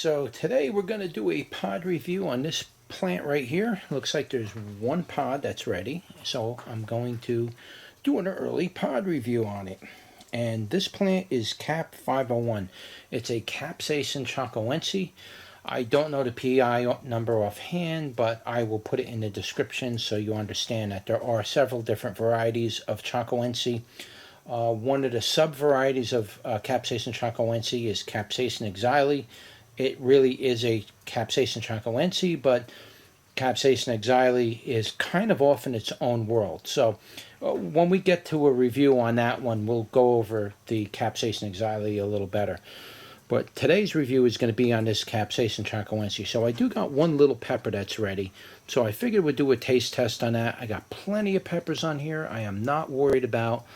So today we're going to do a pod review on this plant right here. Looks like there's one pod that's ready, so I'm going to do an early pod review on it. And this plant is Cap 501. It's a Capsicum chacoense. I don't know the PI number offhand, but I will put it in the description so you understand that there are several different varieties of chacoense. One of the sub-varieties of Capsicum chacoense is Capsicum exile. It really is a Capsicum chacoense, but Capsicum exile is kind of off in its own world. So when we get to a review on that one, we'll go over the Capsicum exile a little better. But today's review is going to be on this Capsicum chacoense. So I do got one little pepper that's ready. So I figured we'd do a taste test on that. I got plenty of peppers on here. I am not worried about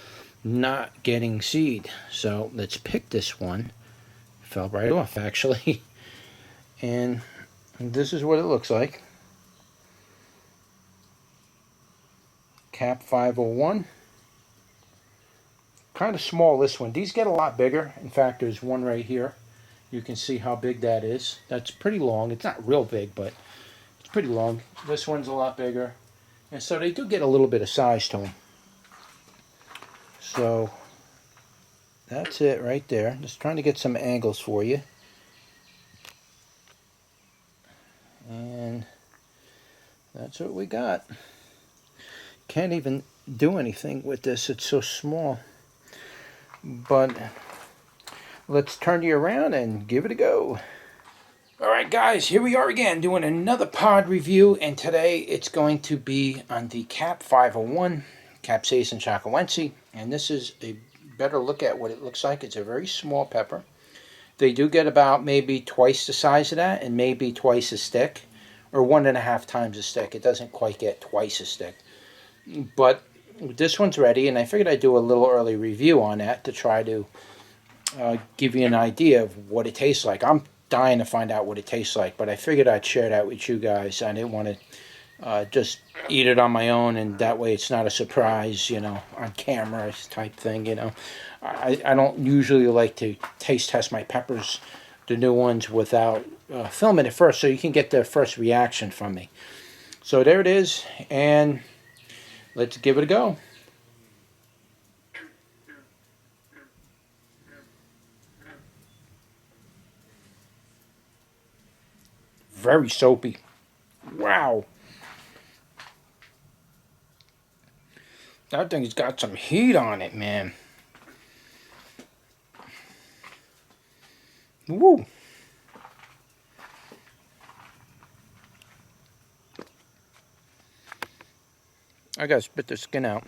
not getting seed. So let's pick this one. Fell right off actually. And this is what it looks like. Cap 501. Kind of small, this one. These get a lot bigger. In fact, there's one right here. You can see how big that is. That's pretty long. It's not real big, but it's pretty long. This one's a lot bigger. And so they do get a little bit of size to them. So that's it right there. Just trying to get some angles for you. And that's what we got. Can't even do anything with this. It's so small. But let's turn you around and give it a go. Alright guys, here we are again doing another pod review, and today it's going to be on the Cap 501 Capsicum chacoense, and this is a better look at what it looks like. It's a very small pepper. They do get about maybe twice the size of that and maybe twice as thick, or 1.5 times as thick. It doesn't quite get twice as thick. But this one's ready, and I figured I'd do a little early review on that to try to give you an idea of what it tastes like. I'm dying to find out what it tastes like, but I figured I'd share that with you guys. I didn't want to just eat it on my own, and that way it's not a surprise, you know, on camera type thing, you know. I don't usually like to taste test my peppers, the new ones, without filming it first, so you can get the first reaction from me. So there it is, and let's give it a go. Very soapy. Wow. That thing's got some heat on it, man. Woo. I gotta spit the skin out.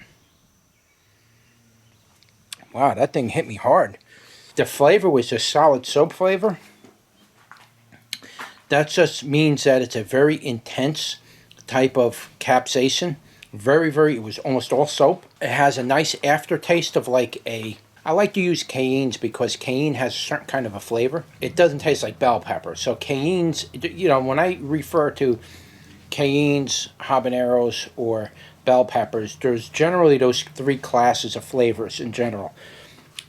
Wow, that thing hit me hard. The flavor was just solid soap flavor. That just means that it's a very intense type of capsaicin. It was almost all soap. It has a nice aftertaste of like I like to use cayennes because cayenne has a certain kind of a flavor. It doesn't taste like bell pepper. So cayennes, you know, when I refer to cayennes, habaneros, or bell peppers, there's generally those three classes of flavors in general.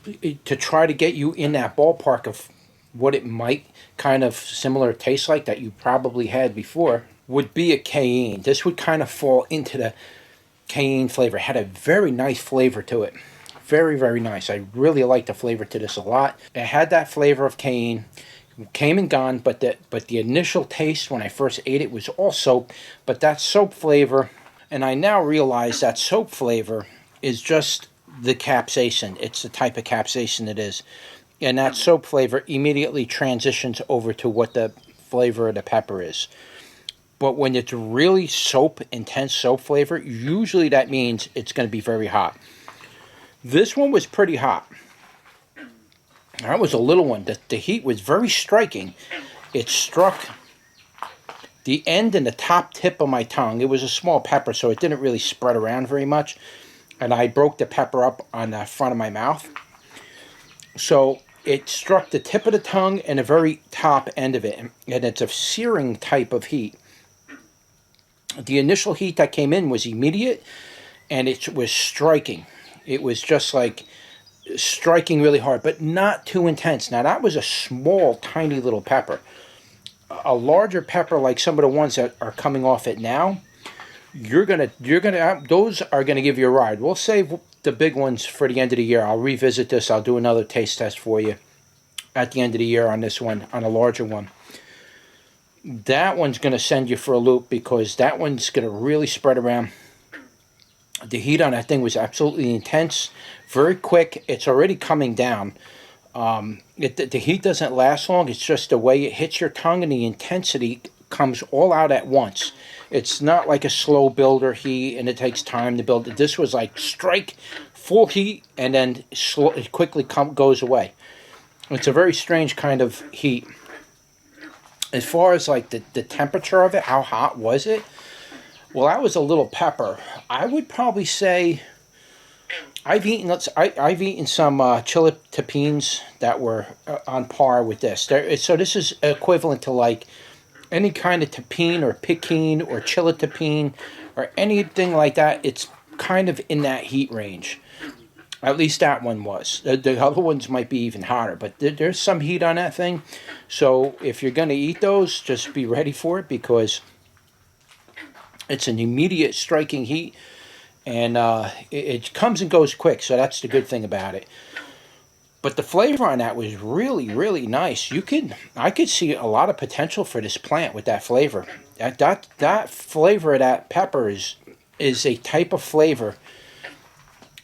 To try to get you in that ballpark of what it might kind of similar taste like that you probably had before would be a cayenne. This would kind of fall into the cayenne flavor. It had a very nice flavor to it. Very, very nice. I really like the flavor to this a lot. It had that flavor of cayenne. Came and gone, but the initial taste when I first ate it was all soap, but that soap flavor, and I now realize that soap flavor is just the capsaicin. It's the type of capsaicin it is. And that soap flavor immediately transitions over to what the flavor of the pepper is. But when it's really soap, intense soap flavor, usually that means it's going to be very hot. This one was pretty hot. That was a little one. The heat was very striking. It struck the end and the top tip of my tongue. It was a small pepper, so it didn't really spread around very much. And I broke the pepper up on the front of my mouth. So it struck the tip of the tongue and the very top end of it. And it's a searing type of heat. The initial heat that came in was immediate, and it was striking. It was just like striking really hard, but not too intense. Now, that was a small, tiny little pepper. a larger pepper like some of the ones that are coming off it now, those are gonna give you a ride. We'll save the big ones for the end of the year. I'll revisit this. I'll do another taste test for you at the end of the year on this one, on a larger one. That one's gonna send you for a loop because that one's gonna really spread around. The heat on that thing was absolutely intense, very quick. It's already coming down. The heat doesn't last long. It's just the way it hits your tongue and the intensity comes all out at once. It's not like a slow builder heat and it takes time to build it. This was like strike, full heat, and then it quickly goes away. It's a very strange kind of heat. As far as like the temperature of it, how hot was it? Well, that was a little pepper. I would probably say I've eaten some chili tapines that were on par with this. So this is equivalent to like any kind of tapine or piquine or chili tapine or anything like that. It's kind of in that heat range. At least that one was. The other ones might be even hotter, but there's some heat on that thing. So if you're going to eat those, just be ready for it because it's an immediate striking heat, and it comes and goes quick, so that's the good thing about it. But the flavor on that was really, really nice. I could see a lot of potential for this plant with that flavor. That flavor of that pepper is a type of flavor.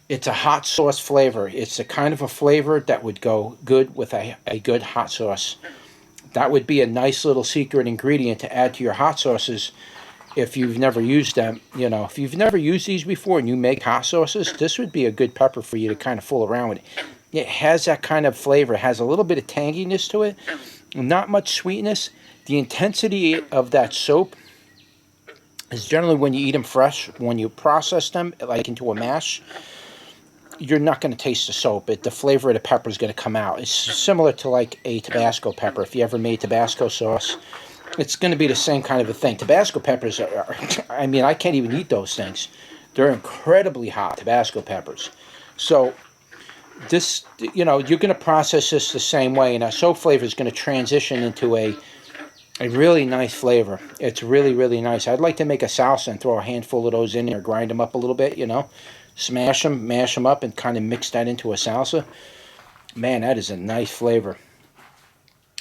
It's a hot sauce flavor. It's a kind of a flavor that would go good with a good hot sauce. That would be a nice little secret ingredient to add to your hot sauces. If you've never used them, if you've never used these before and you make hot sauces, this would be a good pepper for you to kind of fool around with. It has that kind of flavor. It has a little bit of tanginess to it, not much sweetness. The intensity of that soap is generally when you eat them fresh. When you process them, like into a mash, you're not going to taste the soap. The flavor of the pepper is going to come out. It's similar to like a Tabasco pepper. If you ever made Tabasco sauce, it's going to be the same kind of a thing. Tabasco peppers are, I mean, I can't even eat those things. They're incredibly hot, Tabasco peppers. So this, you're going to process this the same way, and that soap flavor is going to transition into a really nice flavor. It's really, really nice. I'd like to make a salsa and throw a handful of those in there, grind them up a little bit, smash them, mash them up, and kind of mix that into a salsa. Man, that is a nice flavor.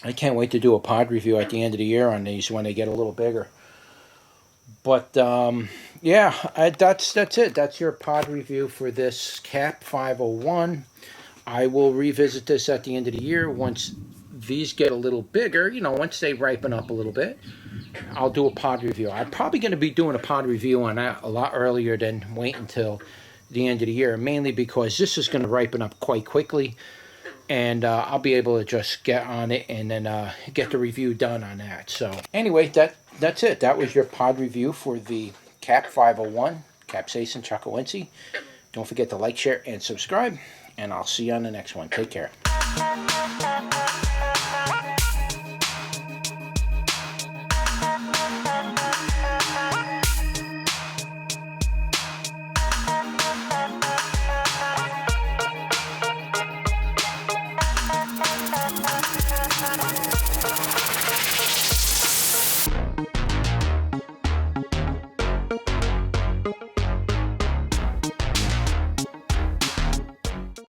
I can't wait to do a pod review at the end of the year on these when they get a little bigger. But yeah, that's it. That's your pod review for this Cap 501. I will revisit this at the end of the year once these get a little bigger. Once they ripen up a little bit, I'll do a pod review. I'm probably going to be doing a pod review on that a lot earlier than wait until the end of the year, mainly because this is going to ripen up quite quickly. And I'll be able to just get on it and then get the review done on that. So anyway, that's it. That was your pod review for the Cap 501, Capsaicin chacoense. Don't forget to like, share, and subscribe. And I'll see you on the next one. Take care.